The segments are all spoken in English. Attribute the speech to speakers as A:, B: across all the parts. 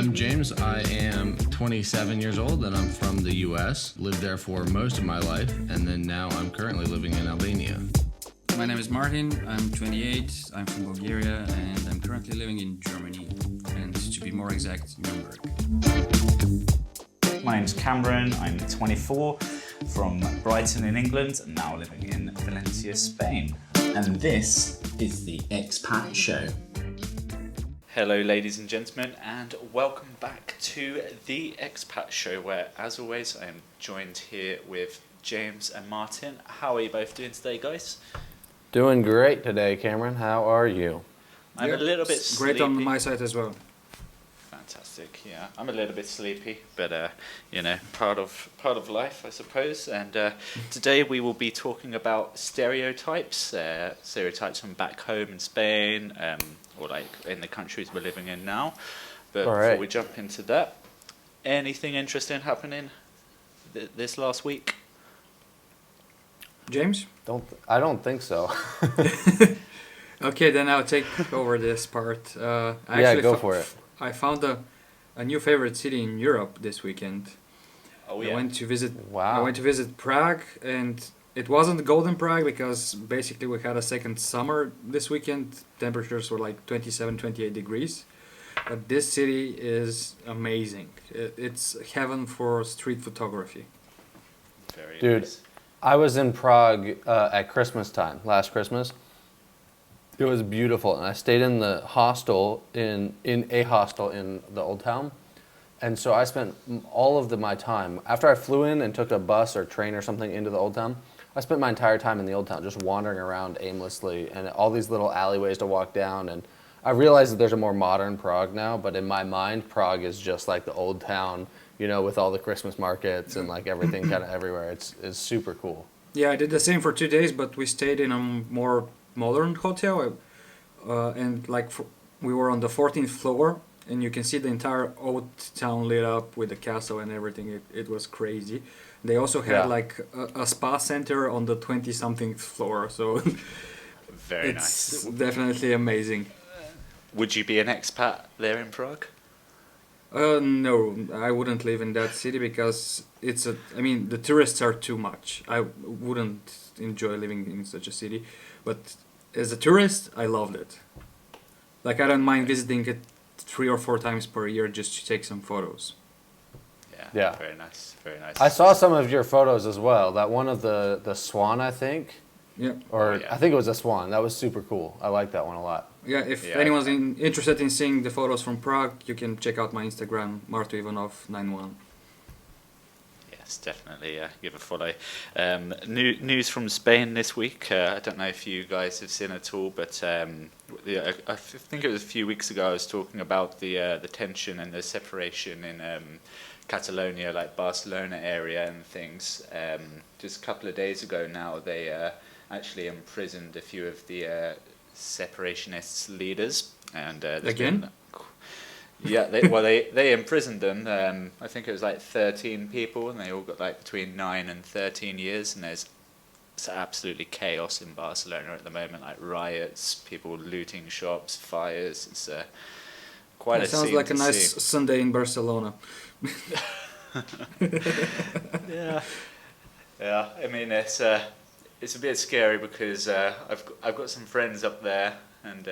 A: I'm James. I am 27 years old and I'm from the US. Lived there for most of my life, and then now I'm currently living in Albania.
B: My name is Martin. I'm 28. I'm from Bulgaria and I'm currently living in Germany, and to be more exact, Nuremberg.
C: My name's Cameron. I'm 24, from Brighton in England, and now living in Valencia, Spain.
D: And this is the Expat Show.
C: Hello, ladies and gentlemen, and welcome back to the Expat Show, where, as always, I am joined here with James and Martin. How are you both doing today, guys?
A: Doing great today, Cameron. How are you?
C: I'm a little bit sleepy.
B: Great on my side as well.
C: Fantastic, yeah. I'm a little bit sleepy, but part of life, I suppose. And today we will be talking about stereotypes, stereotypes from back home in Spain, or like in the countries we're living in now. But before we jump into that, anything interesting happening this last week?
B: James?
A: I don't think so.
B: Okay, then I'll take over this part.
A: Go for it.
B: I found a new favorite city in Europe this weekend.
C: Oh yeah.
B: I went to visit.
A: Wow.
B: I went to visit Prague, and it wasn't Golden Prague because basically we had a second summer this weekend. Temperatures were like 27, 28 degrees. But this city is amazing. It's heaven for street photography.
C: Very
A: Dude,
C: nice.
A: I was in Prague at Christmas time, last Christmas. It was beautiful, and I stayed in the hostel in a hostel in the Old Town, and so I spent all of my time after I flew in and took a bus or train or something into the Old Town. I spent my entire time in the Old Town just wandering around aimlessly, and all these little alleyways to walk down. And I realized that there's a more modern Prague now, but in my mind, Prague is just like the Old Town, with all the Christmas markets and like everything kind of everywhere. It's super cool.
B: Yeah, I did the same for 2 days, but we stayed in a more modern hotel, and we were on the 14th floor, and you can see the entire old town lit up with the castle and everything. It was crazy. They also had a spa center on the 20-something floor, so
C: Very
B: it's
C: nice.
B: definitely amazing.
C: Would you be an expat there in Prague?
B: No, I wouldn't live in that city because the tourists are too much. I wouldn't enjoy living in such a city, but as a tourist, I loved it. Like, I don't mind visiting it 3 or 4 times per year just to take some photos.
A: Yeah.
C: Very nice, very nice.
A: I saw some of your photos as well. That one of the swan, I think.
B: Yeah.
A: I think it was a swan. That was super cool. I like that one a lot.
B: Yeah, if anyone's interested in seeing the photos from Prague, you can check out my Instagram, martoivanov91.
C: Yes, definitely. Give a follow. News from Spain this week. I don't know if you guys have seen it all, but I think it was a few weeks ago I was talking about the tension and the separation in Catalonia, like Barcelona area and things. Just a couple of days ago now, they actually imprisoned a few of the separationists leaders, and
B: again.
C: They imprisoned them. I think it was like 13 people, and they all got like between 9 and 13 years. And it's absolutely chaos in Barcelona at the moment, like riots, people looting shops, fires. It's quite a scene.
B: Sounds like a nice Sunday in Barcelona.
C: Yeah. I mean, it's a bit scary because I've got some friends up there, and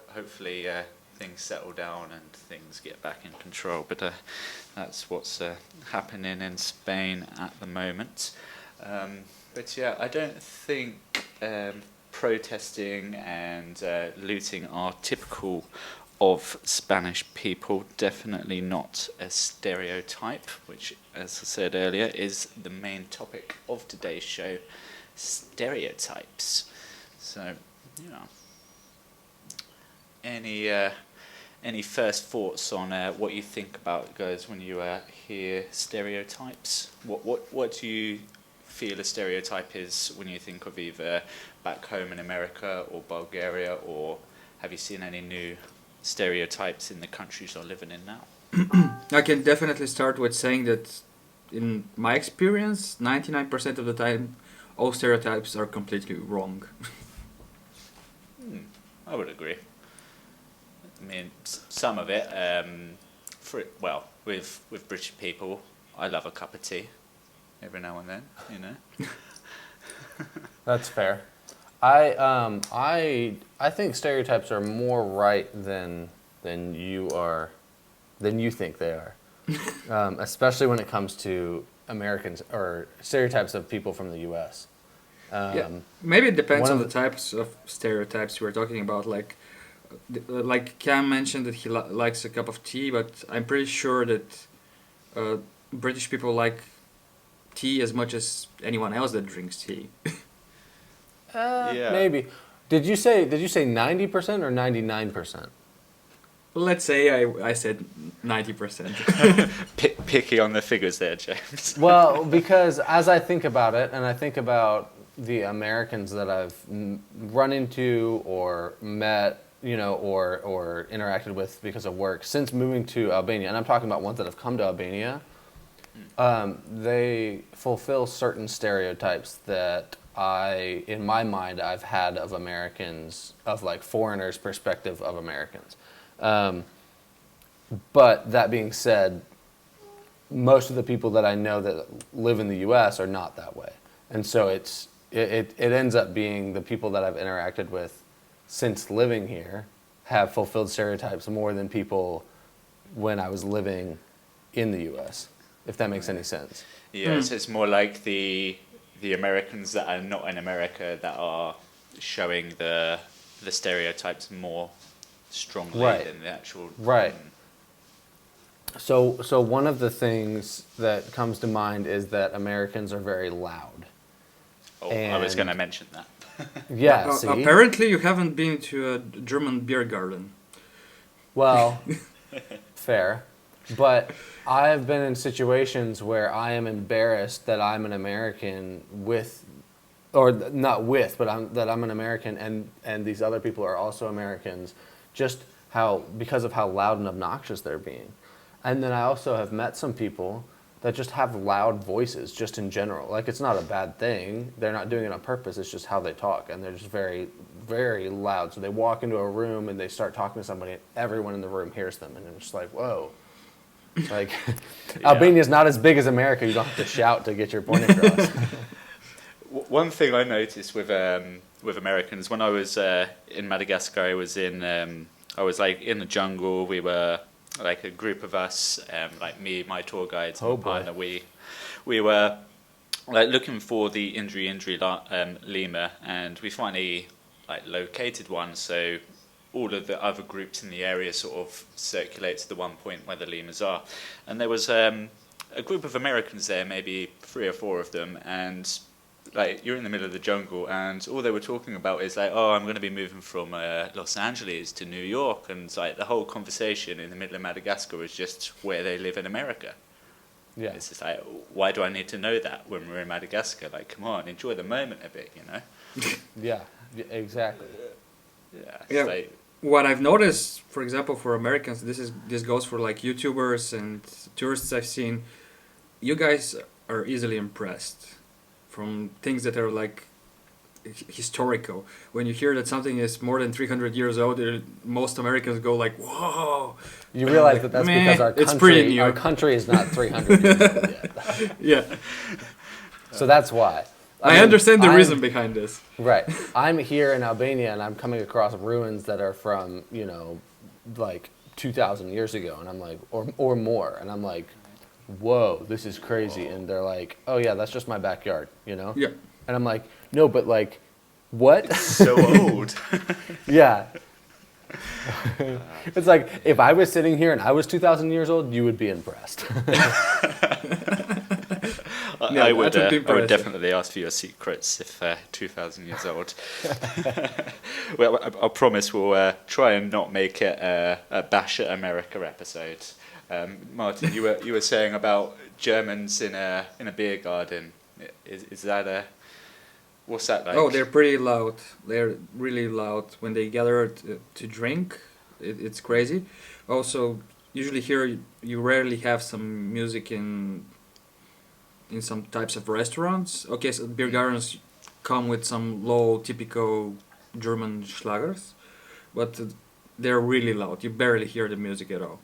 C: hopefully things settle down and things get back in control. But that's what's happening in Spain at the moment. But yeah, I don't think protesting and looting are typical of Spanish people. Definitely not a stereotype, which, as I said earlier, is the main topic of today's show. Stereotypes. So, any first thoughts on what you think about, guys, when you hear stereotypes? What do you feel a stereotype is when you think of either back home in America or Bulgaria, or have you seen any new stereotypes in the countries you're living in now?
B: I can definitely start with saying that in my experience, 99% of the time, all stereotypes are completely wrong.
C: I would agree. I mean, some of it, with British people, I love a cup of tea every now and then, you know.
A: That's fair. I think stereotypes are more right than you think they are, especially when it comes to Americans or stereotypes of people from the U.S.
B: Yeah, maybe it depends
A: one
B: on
A: of
B: the types of stereotypes we're talking about. Like Cam mentioned that he likes a cup of tea, but I'm pretty sure that British people like tea as much as anyone else that drinks tea.
C: Yeah.
A: Maybe. Did you say 90% or 99%?
B: Let's say I said 90%.
C: Picky on the figures there, James.
A: Well, because as I think about it, and I think about the Americans that I've run into or met, or interacted with because of work since moving to Albania, and I'm talking about ones that have come to Albania, they fulfill certain stereotypes that in my mind, I've had of Americans, of like foreigners' perspective of Americans. But that being said, most of the people that I know that live in the U.S. are not that way, and so it ends up being the people that I've interacted with since living here have fulfilled stereotypes more than people when I was living in the U.S. If that makes any sense.
C: Yeah, so it's more like the Americans that are not in America that are showing the stereotypes more strongly than the actual.
A: Right. So one of the things that comes to mind is that Americans are very loud.
C: Oh, I was going to mention that.
A: Yeah, see?
B: Apparently you haven't been to a German beer garden.
A: Well, fair. But I have been in situations where I am embarrassed that I'm an American that I'm an American and these other people are also Americans, because of how loud and obnoxious they're being. And then I also have met some people that just have loud voices just in general. Like, it's not a bad thing. They're not doing it on purpose. It's just how they talk. And they're just very, very loud. So they walk into a room and they start talking to somebody and everyone in the room hears them. And it's just like, whoa. Like, Albania's not as big as America. You don't have to shout to get your point across.
C: One thing I noticed with Americans, when I was in Madagascar, I was in the jungle. We were like a group of us, like me, my tour guides, and my partner. We were like looking for the injury lemur, and we finally like located one. So all of the other groups in the area sort of circulate to the one point where the lemurs are, and there was a group of Americans there, maybe 3 or 4 of them, and like you're in the middle of the jungle, and all they were talking about is like, oh, I'm going to be moving from Los Angeles to New York, and like the whole conversation in the middle of Madagascar was just where they live in America. Yeah, it's just like, why do I need to know that when we're in Madagascar? Like, come on, enjoy the moment a bit, you know?
A: Yeah, exactly.
B: Yeah.
C: Like,
B: what I've noticed, for example, for Americans, this goes for like YouTubers and tourists I've seen. You guys are easily impressed from things that are like historical. When you hear that something is more than 300 years old, most Americans go like, "Whoa!"
A: You realize that that's because our country is not 300 years old yet.
B: Yeah.
A: So that's why.
B: I understand the reason behind this.
A: Right. I'm here in Albania and I'm coming across ruins that are from, like 2,000 years ago, and I'm like, or more, and I'm like, whoa, this is crazy. And they're like, oh yeah, that's just my backyard, Yeah. And I'm like, no, but like, what?
C: It's so old.
A: Yeah. It's like, if I was sitting here and I was 2,000 years old, you would be impressed.
C: I would definitely ask for your secrets if 2,000 years old. Well, I promise we'll try and not make it a Bash at America episode. Martin, you were saying about Germans in a beer garden. Is that what's that like?
B: Oh, they're pretty loud. They're really loud when they gather to drink. It's crazy. Also, usually here you rarely have some music in some types of restaurants. Okay, so beer gardens come with some low, typical German schlagers, but they're really loud. You barely hear the music at all.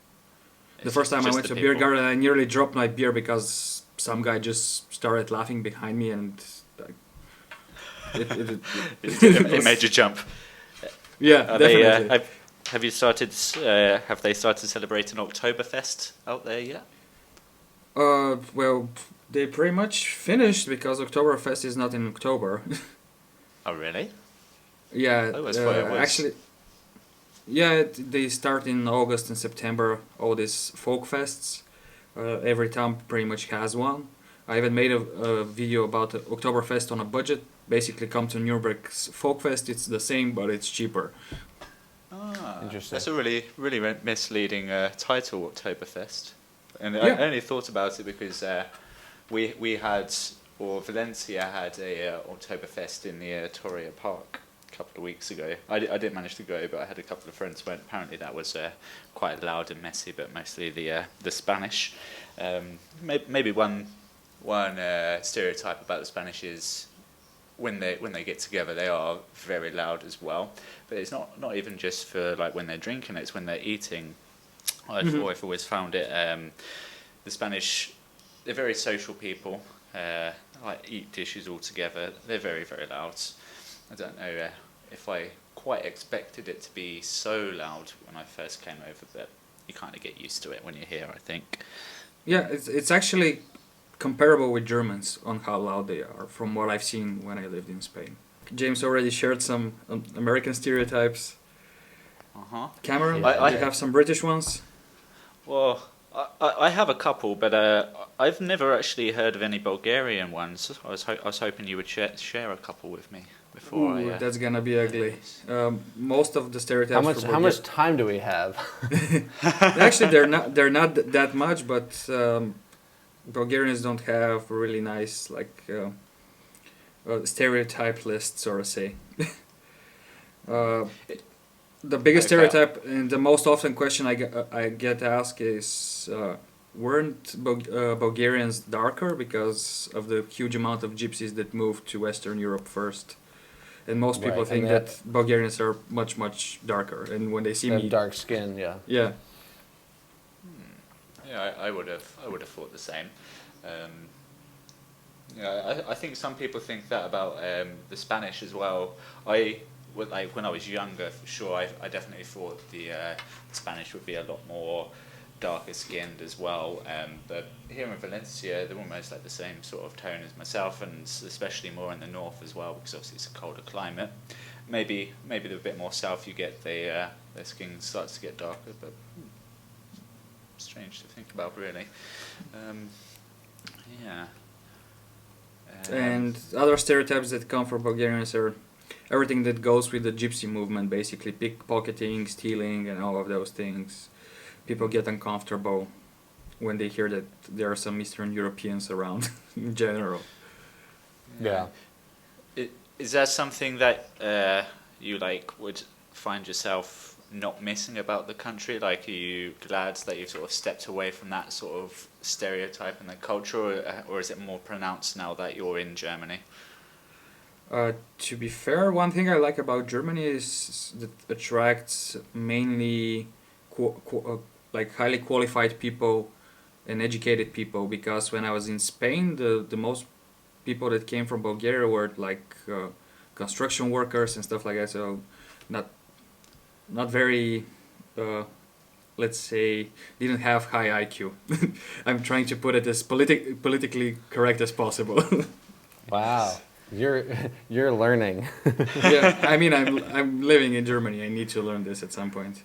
B: The first time I
C: just
B: went
C: the
B: to a beer
C: people.
B: garden, I nearly dropped my beer because some guy just started laughing behind me, and like,
C: It made you jump.
B: yeah,
C: Are
B: definitely.
C: they? Have you started? Have they started celebrating Oktoberfest out there yet?
B: Well, they pretty much finished because Oktoberfest is not in October.
C: Oh, really?
B: Yeah,
C: I always thought it was.
B: actually, yeah, they start in August and September. All these folk fests. Every town pretty much has one. I even made a video about the Oktoberfest on a budget. Basically, come to Nuremberg's folk fest. It's the same, but it's cheaper.
A: Interesting.
C: That's a really misleading title, Oktoberfest. And
B: Yeah.
C: I only thought about it because we had, or Valencia had a Oktoberfest in the Torre Park a couple of weeks ago. I didn't manage to go, but I had a couple of friends who went. Apparently that was quite loud and messy, but mostly the Spanish. Maybe one stereotype about the Spanish is when they get together, they are very loud as well. But it's not even just for like when they're drinking; it's when they're eating. I've always found it. The Spanish, they're very social people. Like eat dishes all together. They're very loud. I don't know if I quite expected it to be so loud when I first came over, but you kind of get used to it when you're here, I think.
B: Yeah, it's actually comparable with Germans on how loud they are, from what I've seen when I lived in Spain. James already shared some American stereotypes. Cameron,
C: Yeah.
B: do you have some British ones?
C: Well, I have a couple, but I've never actually heard of any Bulgarian ones. I was hoping you would share a couple with me before
B: Ooh,
C: I.
B: that's gonna be ugly. Most of the stereotypes.
A: How much time do we have?
B: Actually, they're not that much, but Bulgarians don't have really nice stereotype lists, or say. The biggest
C: Okay.
B: stereotype and the most often question I get asked is, weren't Bulgarians darker because of the huge amount of gypsies that moved to Western Europe first? And most people
A: Right,
B: think
A: and
B: that Bulgarians are much darker. And when they see
A: They have
B: me,
A: dark skin, yeah.
B: yeah,
C: Yeah, I would have thought the same. Yeah, I think some people think that about the Spanish as well. Like when I was younger, for sure, I definitely thought the Spanish would be a lot more darker skinned as well. But here in Valencia, they're almost like the same sort of tone as myself, and especially more in the north as well, because obviously it's a colder climate. Maybe the bit more south you get, their skin starts to get darker, but strange to think about, really. Yeah.
B: and other stereotypes that come from Bulgarians are everything that goes with the gypsy movement, basically pickpocketing, stealing, and all of those things. People get uncomfortable when they hear that there are some Eastern Europeans around in general.
A: Yeah.
C: Is that something that you would find yourself not missing about the country? Like, are you glad that you've sort of stepped away from that sort of stereotype and that culture, or is it more pronounced now that you're in Germany?
B: To be fair, one thing I like about Germany is that it attracts mainly highly qualified people and educated people. Because when I was in Spain, the most people that came from Bulgaria were construction workers and stuff like that. So not very, let's say, didn't have high IQ. I'm trying to put it as politically correct as possible.
A: Wow. You're learning.
B: Yeah, I mean, I'm living in Germany. I need to learn this at some point.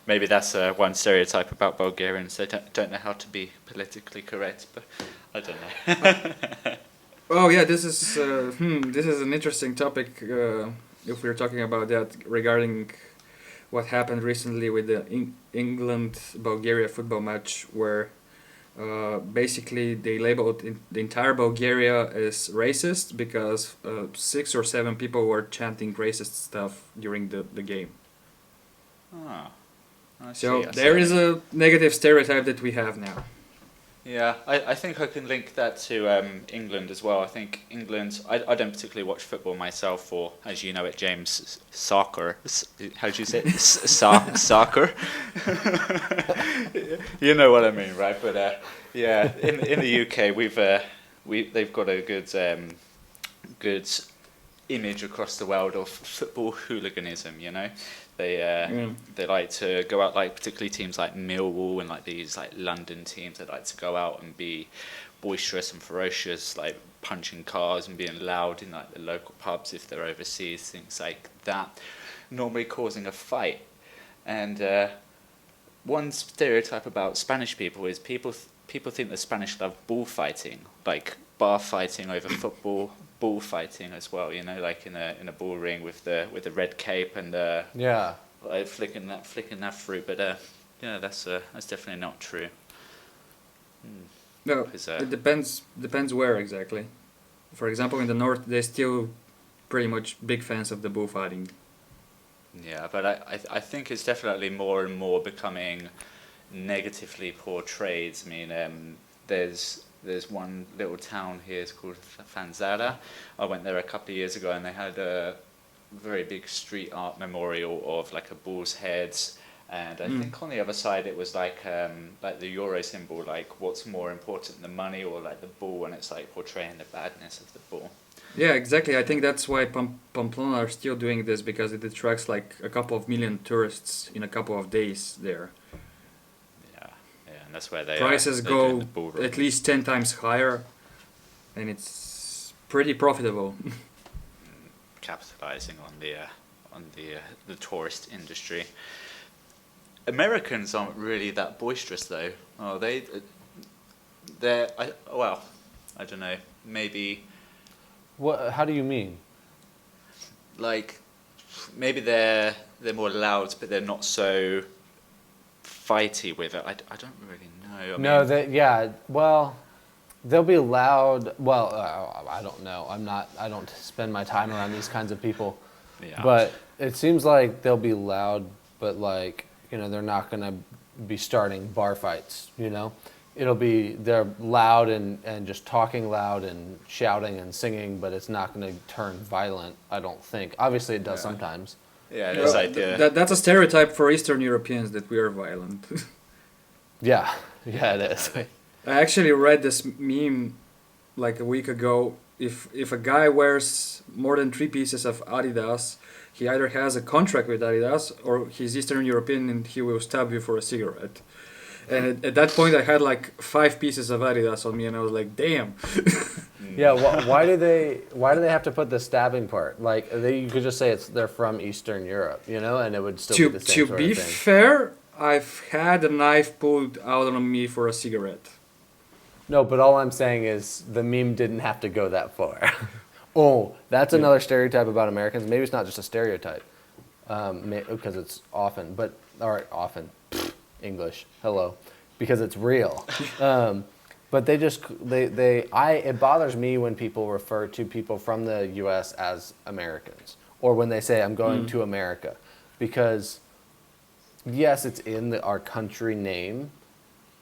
C: Maybe that's one stereotype about Bulgarians. They don't know how to be politically correct, but I don't know.
B: Oh yeah, this is an interesting topic. If we're talking about that, regarding what happened recently with the England-Bulgaria football match, where basically they labeled the entire Bulgaria as racist because 6 or 7 people were chanting racist stuff during the game.
C: Ah, I
B: So
C: see, I
B: there
C: see.
B: is a negative stereotype that we have now.
C: Yeah, I think I can link that to England as well. I think England, I don't particularly watch football myself, or as you know it, James, soccer. How do you say it? Soccer? You know what I mean, right? But yeah, in the UK, they've got a good image across the world of football hooliganism, you know. They like to go out, like particularly teams like Millwall and like these like London teams that like to go out and be boisterous and ferocious, like punching cars and being loud in like the local pubs if they're overseas, things like that, normally causing a fight. And one stereotype about Spanish people is people think the Spanish love bullfighting, like bar fighting over football, bullfighting as well. You know, like in a bull ring with the red cape and
A: Yeah.
C: like flicking that through. But yeah, that's definitely not true.
B: No,
C: 'Cause,
B: it depends where exactly. For example, in the north, they're still pretty much big fans of the bullfighting.
C: Yeah, but I think it's definitely more and more becoming negatively portrayed. I mean, there's one little town here, it's called Fanzara. I went there a couple of years ago and they had a very big street art memorial of like a bull's head. And I think on the other side it was like the euro symbol, like what's more important, the money or like the bull, and it's like portraying the badness of the bull.
B: Yeah, exactly. I think that's why Pamplona are still doing this, because it attracts like a couple of million tourists in a couple of days there.
C: Yeah, and that's where
B: Prices
C: they're doing the
B: go
C: bull run.
B: at least 10 times higher, and it's pretty profitable.
C: Capitalizing on the tourist industry. Americans aren't really that boisterous though. Oh, I don't know. Maybe
A: What? How do you mean?
C: like maybe they're more loud, but they're not so fighty with it. I don't really know.
A: No, well, they'll be loud. Well, I don't know. I don't spend my time around these kinds of people.
C: Yeah.
A: But it seems like they'll be loud, but like, they're not gonna be starting bar fights. They're loud and just talking loud and shouting and singing, but it's not gonna turn violent. I don't think. Obviously, it does sometimes.
C: Yeah, it's like
B: That's a stereotype for Eastern Europeans, that we are violent.
A: Yeah, it is.
B: I actually read this meme like a week ago. If a guy wears more than 3 pieces of Adidas, he either has a contract with Adidas or he's Eastern European and he will stab you for a cigarette. And at that point, I had like 5 pieces of Adidas on me, and I was like, "Damn."
A: Yeah, why do they have to put the stabbing part? Like, you could just say they're from Eastern Europe, and it would still be the same
B: To
A: sort
B: be
A: of thing.
B: fair, I've had a knife pulled out on me for a cigarette.
A: No, but all I'm saying is the meme didn't have to go that far. Oh, that's another stereotype about Americans. Maybe it's not just a stereotype, because it's often, English, hello, because it's real. But it bothers me when people refer to people from the U.S. as Americans, or when they say I'm going to America, because yes, it's in our country name,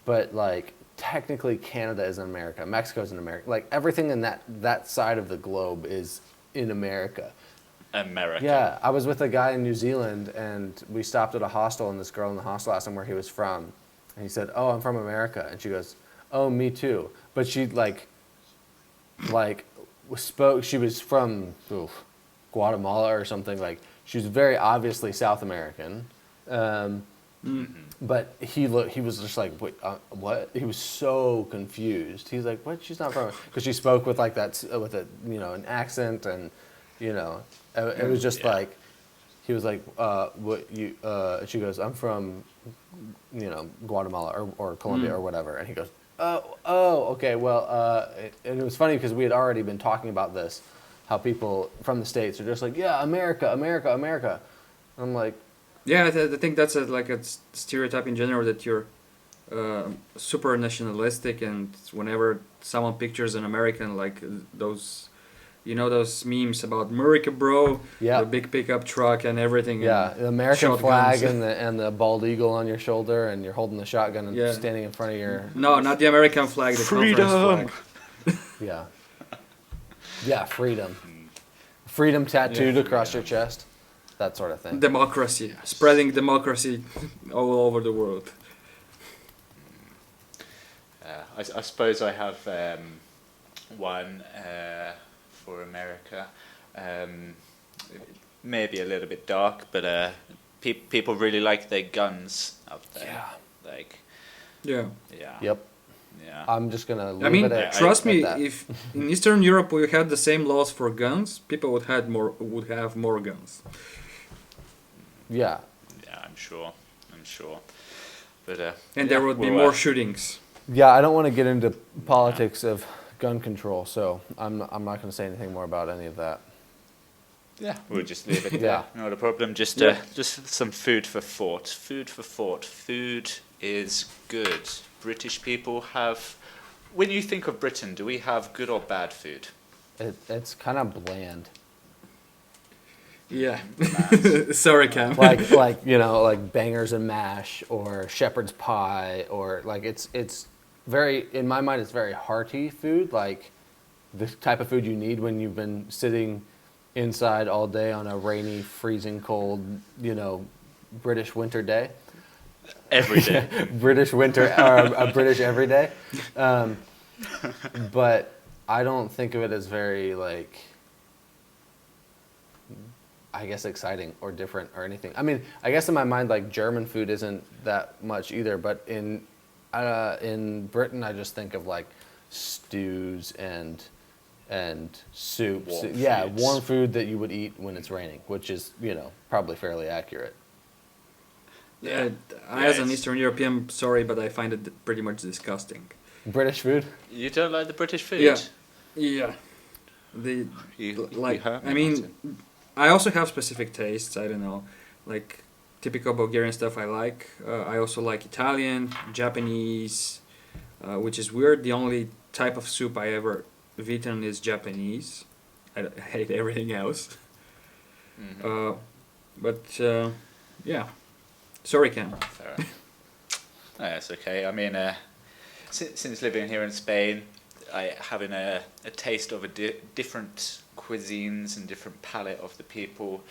A: but like technically Canada is in America, Mexico's in America, like everything in that side of the globe is in America.
C: America.
A: Yeah, I was with a guy in New Zealand, and we stopped at a hostel, and this girl in the hostel asked him where he was from, and he said, "Oh, I'm from America," and she goes, "Oh, me too," but she spoke. She was from Guatemala or something. Like, she was very obviously South American. But he was just like, "Wait, what?" He was so confused. He's like, "What? She's not from?" Because she spoke with like that, with a an accent, and it was just like, he was like, "What you?" And she goes, "I'm from, Guatemala or Colombia or whatever," and he goes, "Oh, okay, well," and it was funny because we had already been talking about this, how people from the States are just like, "Yeah, America, America, America." I'm like,
B: Yeah, I think that's a stereotype in general, that you're super nationalistic, and whenever someone pictures an American, like those You know those memes about America, bro?
A: Yeah.
B: The big pickup truck and everything.
A: Yeah,
B: and
A: the American
B: shotguns.
A: flag and the bald eagle on your shoulder, and you're holding the shotgun and
B: Yeah.
A: standing in front of your
B: No, not the American flag, the conference
C: Freedom!
B: flag.
A: yeah freedom tattooed
B: Yeah.
A: across your chest, that sort of thing.
B: Democracy. Spreading democracy all over the world.
C: I suppose I have one for America. Maybe a little bit dark, but people really like their guns out there.
A: Yeah.
C: Like,
B: Yeah.
C: yeah.
A: Yep.
C: Yeah.
A: I'm just gonna leave
B: I mean,
A: it at
B: trust me,
A: that.
B: if in Eastern Europe we had the same laws for guns, people would have more guns.
A: Yeah.
C: Yeah, I'm sure. But
B: And there would be
C: we'll,
B: more shootings.
A: Yeah, I don't want to get into politics of gun control, so I'm not going to say anything more about any of that.
C: Yeah, we'll just leave it
A: Yeah.
C: there. Not a problem. Just
B: Yeah.
C: just some food for thought. Food for thought. Food is good. British people have. When you think of Britain, do we have good or bad food?
A: It's kind of bland.
B: Yeah. Sorry, Cam.
A: like like bangers and mash or shepherd's pie, or like it's very, in my mind, it's very hearty food, like the type of food you need when you've been sitting inside all day on a rainy, freezing cold, British winter day.
C: Every day.
A: British winter, or a British everyday. But I don't think of it as very, like, I guess, exciting or different or anything. I mean, I guess in my mind, like, German food isn't that much either, but in Britain, I just think of, like, stews and soups.
C: Warm
A: Yeah,
C: foods.
A: warm food that you would eat when it's raining, which is, probably fairly accurate.
B: Yeah,
C: Yeah,
B: as an
C: it's-
B: Eastern European, sorry, but I find it pretty much disgusting.
A: British food?
C: You don't like the British food?
B: Yeah. Yeah.
C: You
B: Like,
C: hurt me,
B: I mean,
C: Martin.
B: I also have specific tastes. I don't know, like typical Bulgarian stuff I like. I also like Italian, Japanese, which is weird. The only type of soup I ever eaten is Japanese. I hate everything else.
C: Mhm.
B: But yeah, sorry, Cam.
C: Fair enough. No, it's okay. I mean, since living here in Spain, having a taste of different cuisines and different palate of the people,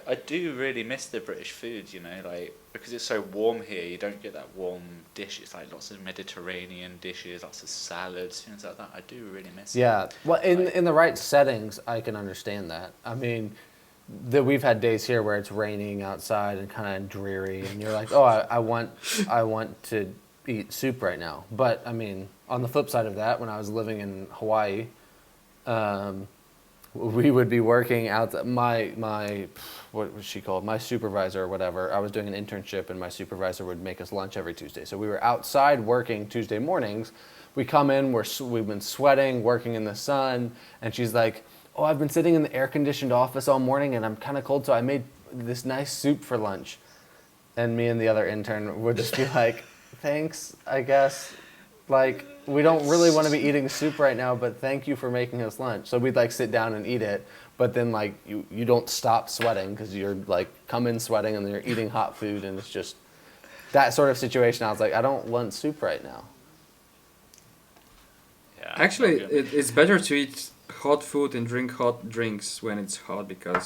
C: I do really miss the British food, like, because it's so warm here, you don't get that warm dish. It's like lots of Mediterranean dishes, lots of salads, things like that. I do really miss it.
A: Yeah, well, in the right settings, I can understand that. I mean, we've had days here where it's raining outside and kind of dreary, and you're like, oh, I want to eat soup right now. But I mean, on the flip side of that, when I was living in Hawaii, we would be working out. My what was she called? My supervisor or whatever. I was doing an internship, and my supervisor would make us lunch every Tuesday. So we were outside working Tuesday mornings. We come in, we've been sweating, working in the sun, and she's like, oh, I've been sitting in the air-conditioned office all morning, and I'm kind of cold, so I made this nice soup for lunch. And me and the other intern would just be like, thanks, I guess. Like, we don't really want to be eating soup right now, but thank you for making us lunch. So we'd, like, sit down and eat it, but then, like, you don't stop sweating because you're, like, come in sweating and then you're eating hot food, and it's just that sort of situation. I was like, I don't want soup right now.
C: Yeah,
B: Actually,
C: not good.
B: it's better to eat hot food and drink hot drinks when it's hot, because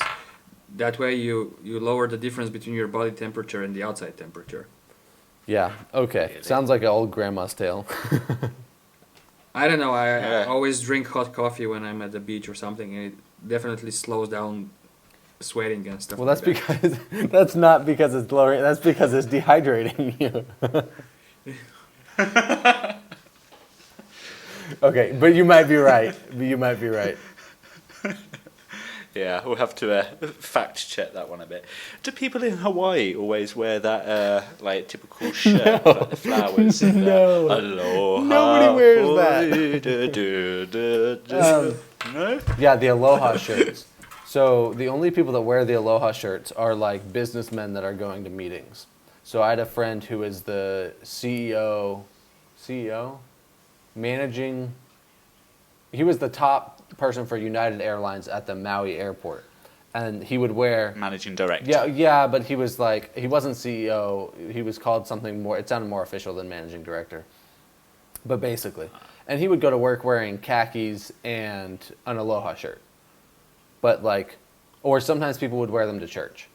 B: that way you lower the difference between your body temperature and the outside temperature.
A: Yeah, okay.
C: Really?
A: Sounds like an old grandma's tale.
B: I don't know. I
C: Yeah.
B: always drink hot coffee when I'm at the beach or something, and it definitely slows down sweating and stuff.
A: Well,
B: like
A: that's
B: that.
A: because that's not because it's lowering. That's because it's dehydrating you. Okay, but you might be right.
C: Yeah, we'll have to fact check that one a bit. Do people in Hawaii always wear that like typical shirt, like the flowers? And,
A: No.
C: Aloha.
A: Nobody wears
C: that. No?
A: Yeah, the aloha shirts. So the only people that wear the aloha shirts are like businessmen that are going to meetings. So I had a friend who is the CEO, managing. He was the top person for United Airlines at the Maui airport, and he would wear
C: Managing director.
A: yeah, but he was like he wasn't CEO. He was called something more. It sounded more official than managing director, but basically, and he would go to work wearing khakis and an aloha shirt, but like, or sometimes people would wear them to church,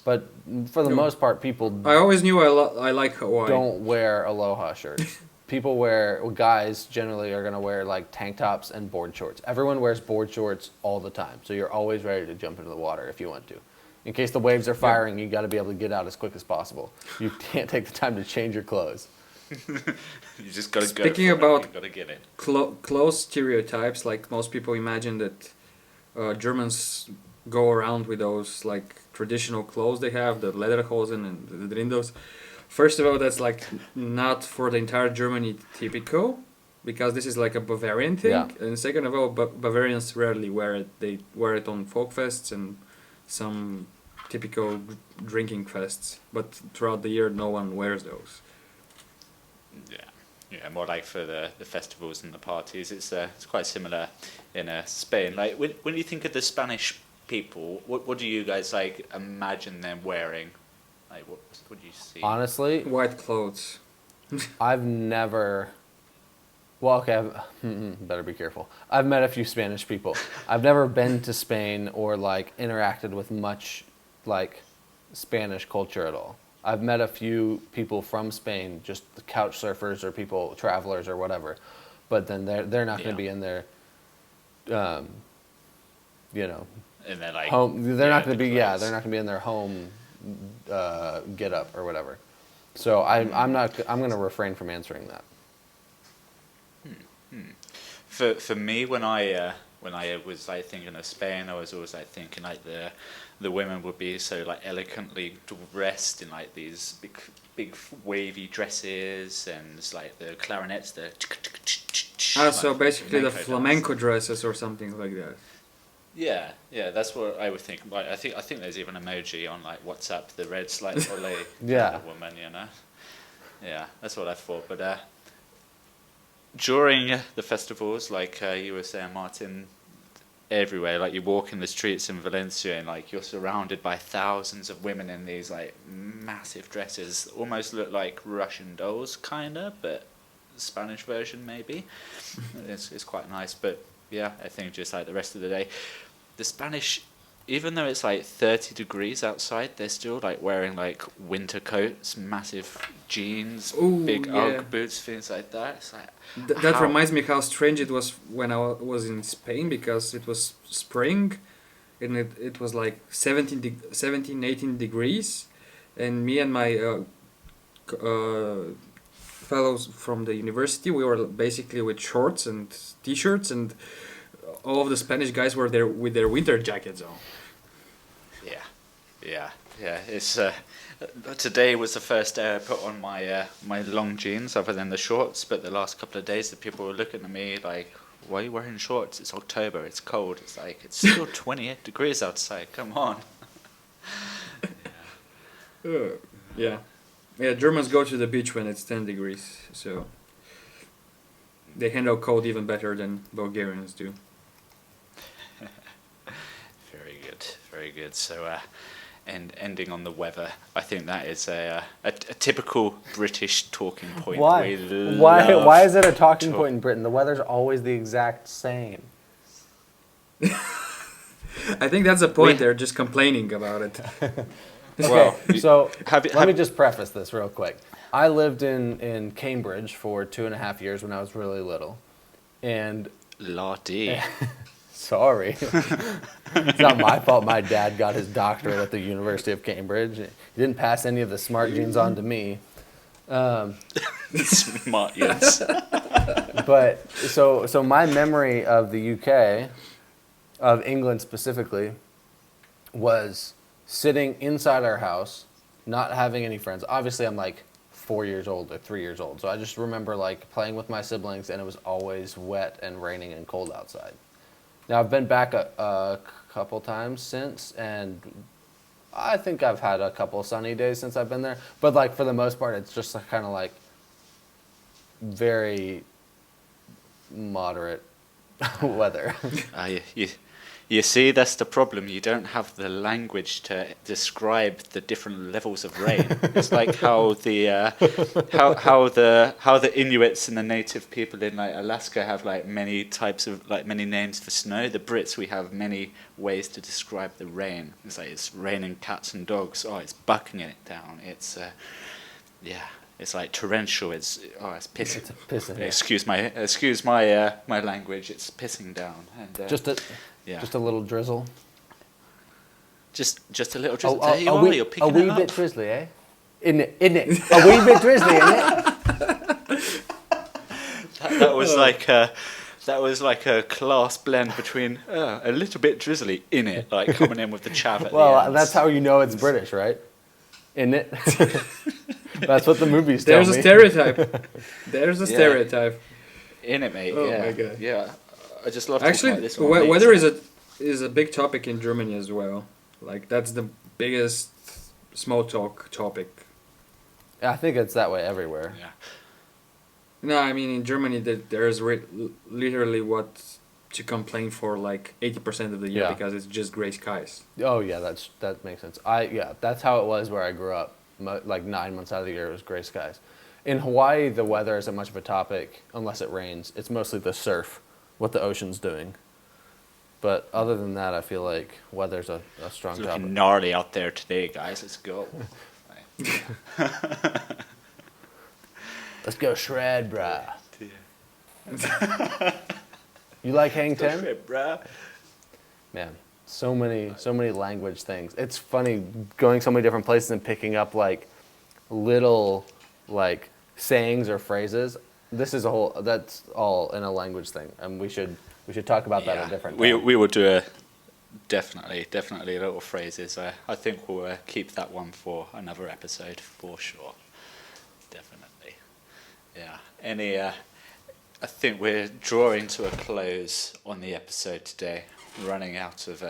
A: but for the most part, people
B: I always knew I like Hawaii.
A: don't wear aloha shirts. Guys generally are going to wear like tank tops and board shorts. Everyone wears board shorts all the time. So you're always ready to jump into the water if you want to. In case the waves are firing, you got to be able to get out as quick as possible. You can't take the time to change your clothes.
C: You just got to go.
B: Speaking about
C: you got to get it.
B: clothes stereotypes, like most people imagine that Germans go around with those like traditional clothes they have, the lederhosen and the drindos. First of all, that's like not for the entire Germany typical, because this is like a Bavarian thing.
A: Yeah.
B: And second of all, Bavarians rarely wear it. They wear it on folk fests and some typical drinking fests. But throughout the year, no one wears those.
C: Yeah, more like for the festivals and the parties. It's quite similar in Spain. Like when you think of the Spanish people, what do you guys like imagine them wearing? Like what do you see?
A: Honestly,
B: White clothes.
A: I've never. Well, okay, better be careful. I've met a few Spanish people. I've never been to Spain or like interacted with much like Spanish culture at all. I've met a few people from Spain, just couch surfers or people, travelers or whatever, but then they're not going to be in their,
C: And they're like
A: home. They're not going to be
C: clothes.
A: they're not going to be in their home get up or whatever. So I'm going to refrain from answering that.
C: For me, when I was like thinking of Spain, I was always like thinking like the women would be so like elegantly dressed in like these big wavy dresses, and it's like the clarinets, the
B: So basically the flamenco
C: dance.
B: dresses or something like that.
C: Yeah, that's what I would think. Like I think there's even emoji on like WhatsApp, the red like ole
A: Yeah.
C: woman, Yeah, that's what I thought. But during the festivals, like you were saying, Martin, everywhere, like you walk in the streets in Valencia and like you're surrounded by thousands of women in these like massive dresses, almost look like Russian dolls, kinda, but Spanish version maybe. It's quite nice, but yeah, I think just like the rest of the day, the Spanish, even though it's like 30 degrees outside, they're still like wearing like winter coats, massive jeans, big Ugg boots, things like that. It's like
B: That reminds me how strange it was when I was in Spain, because it was spring and it was like 17, 18 degrees, and me and my fellows from the university, we were basically with shorts and t-shirts, and all of the Spanish guys were there with their winter jackets on.
C: Yeah. It's today was the first day I put on my long jeans, other than the shorts. But the last couple of days, the people were looking at me like, "Why are you wearing shorts? It's October. It's cold." It's like it's still 28 degrees outside. Come on.
B: Yeah. Germans go to the beach when it's 10 degrees, so they handle cold even better than Bulgarians do.
C: Very good. So, and ending on the weather, I think that is a typical British talking point.
A: Why?
C: We
A: Why is it a talking
C: talk-
A: point in Britain? The weather's always the exact same.
B: I think that's the point. They're just complaining about it.
C: Well,
A: So
C: have
A: let me just preface this real quick. I lived in Cambridge for 2.5 years when I was really little, and
C: Lottie.
A: sorry, it's not my fault. My dad got his doctorate at the University of Cambridge. He didn't pass any of the smart genes on to me.
C: Smart, yes.
A: But so my memory of the UK, of England specifically, was sitting inside our house, not having any friends. Obviously, I'm like 4 years old or 3 years old, so I just remember like playing with my siblings, and it was always wet and raining and cold outside. Now I've been back a couple times since, and I think I've had a couple sunny days since I've been there. But like for the most part, it's just kind of like very moderate Weather.
C: You see, that's the problem. You don't have the language to describe the different levels of rain. It's like how the how the Inuits and the native people in like Alaska have like many types of like many names for snow. The Brits, we have many ways to describe the rain. It's like it's raining cats and dogs. Oh, it's bucking it down. It's It's like torrential. It's pissing.
A: It's pissing.
C: Excuse my my language. It's pissing down. And
A: just a little drizzle.
C: Just a little drizzle. There you are. You're picking
A: a wee
C: it up.
A: bit drizzly, eh? In it. A wee bit drizzly, in it.
C: That was like a class blend between a little bit drizzly in it, like coming in with the chav at the end.
A: That's how you know it's British, right? In it. That's what the movies tell
B: There's
A: me.
B: a stereotype. There's a stereotype.
C: In it, mate.
B: Oh
C: yeah.
B: my God.
C: Yeah. I just love
B: Actually,
C: talking about this one.
B: weather is a big topic in Germany as well. Like that's the biggest small talk topic.
A: I think it's that way everywhere.
C: Yeah.
B: No, I mean in Germany there's literally what to complain for like 80% of the year because it's just gray skies.
A: Oh yeah, that makes sense. That's how it was where I grew up. Like 9 months out of the year, it was gray skies. In Hawaii, the weather isn't much of a topic unless it rains. It's mostly the surf, what the ocean's doing. But other than that, I feel like weather's a strong
C: It's
A: topic.
C: looking gnarly out there today, guys. Let's go.
A: Let's go shred, brah. You like Hang 10?
C: Bruh.
A: Man, so many language things. It's funny going so many different places and picking up like little like sayings or phrases. That's all in a language thing, and we should talk about that at a different time.
C: We will do definitely little phrases. I think we'll keep that one for another episode for sure. Definitely. Yeah. I think we're drawing to a close on the episode today. Running out of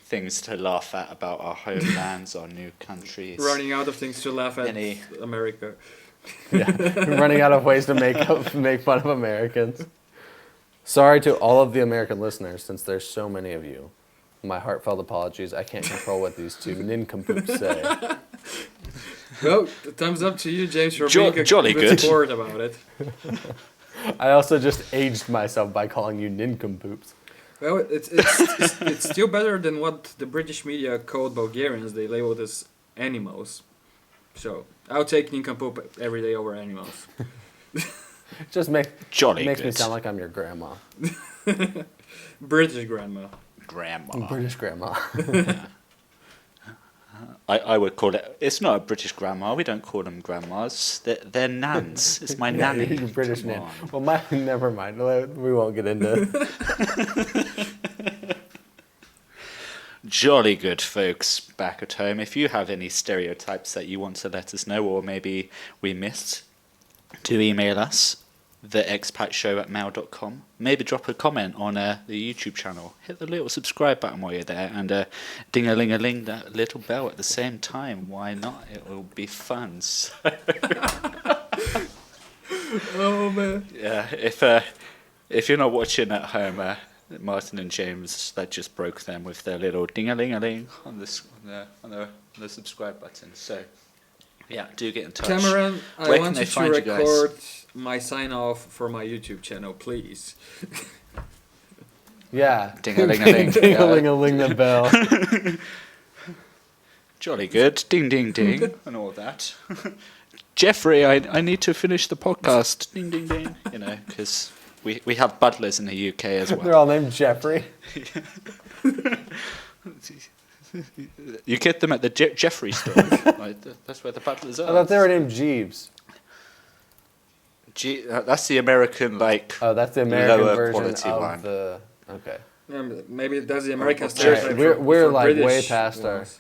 C: things to laugh at about our homelands, our new countries.
B: Running out of things to laugh at America.
A: Yeah, running out of ways to make fun of Americans. Sorry to all of the American listeners, since there's so many of you. My heartfelt apologies. I can't control what these two nincompoops say.
B: Well, thumbs up to you, James, for being a
C: jolly
B: good
C: good.
B: sport about it.
A: I also just aged myself by calling you nincompoops.
B: Well, it's still better than what the British media called Bulgarians. They labeled as animals. So I'll take nincompoop every day over animals.
A: Just makes me sound like I'm your grandma.
B: British grandma.
A: British grandma.
C: I would call it. It's not a British grandma. We don't call them grandmas. They're nans. It's my nanny.
A: You're British nan. Well, never mind. We won't get into.
C: Jolly good, folks, back at home. If you have any stereotypes that you want to let us know, or maybe we missed, do email us, theexpatshow@mail.com. Maybe drop a comment on the YouTube channel. Hit the little subscribe button while you're there, and ding-a-ling-a-ling that little bell at the same time. Why not? It will be fun. So
B: Oh man.
C: yeah, if you're not watching at home, Martin and James, that just broke them with their little ding-a-ling-a-ling on the subscribe button. So yeah, do get in touch.
B: Cameron,
C: Where
B: I
C: can
B: want
C: they
B: you to
C: find you guys?
B: record my sign off for my YouTube channel, please.
A: Yeah.
C: Ding-a-ling-a-ling.
A: Ding-a-ling-a-ling the bell.
C: Jolly good. Ding, ding, ding. And all that. Jeffrey, I need to finish the podcast. Ding, ding, ding. You know, because we have butlers in the UK as well.
A: They're all named Jeffrey.
C: You get them at the Jeffrey store. Like, that's where the butlers are.
A: I thought they were named Jeeves.
C: That's the American, like,
A: Oh, that's the American
C: lower
A: version
C: quality
A: of
C: one.
A: the. Okay.
B: Maybe that's the American
C: Alright,
B: stereotype.
A: we're
B: for
A: like
B: British
A: way past
B: ones.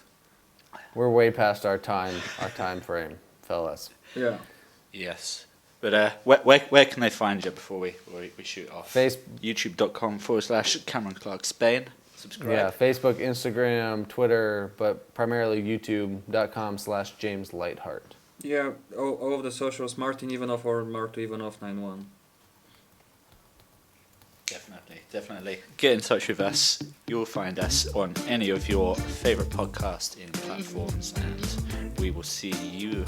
A: We're way past our time frame, fellas.
B: Yeah.
C: Yes. But where can they find you before we shoot off? YouTube.com/Cameron Clark Spain. Subscribe.
A: Yeah, Facebook, Instagram, Twitter, but primarily YouTube.com/James Lightheart.
B: Yeah, all of the socials, Martin Ivanov or Marto Ivanov 91.
C: Definitely. Get in touch with us. You'll find us on any of your favourite podcasting platforms, and we will see you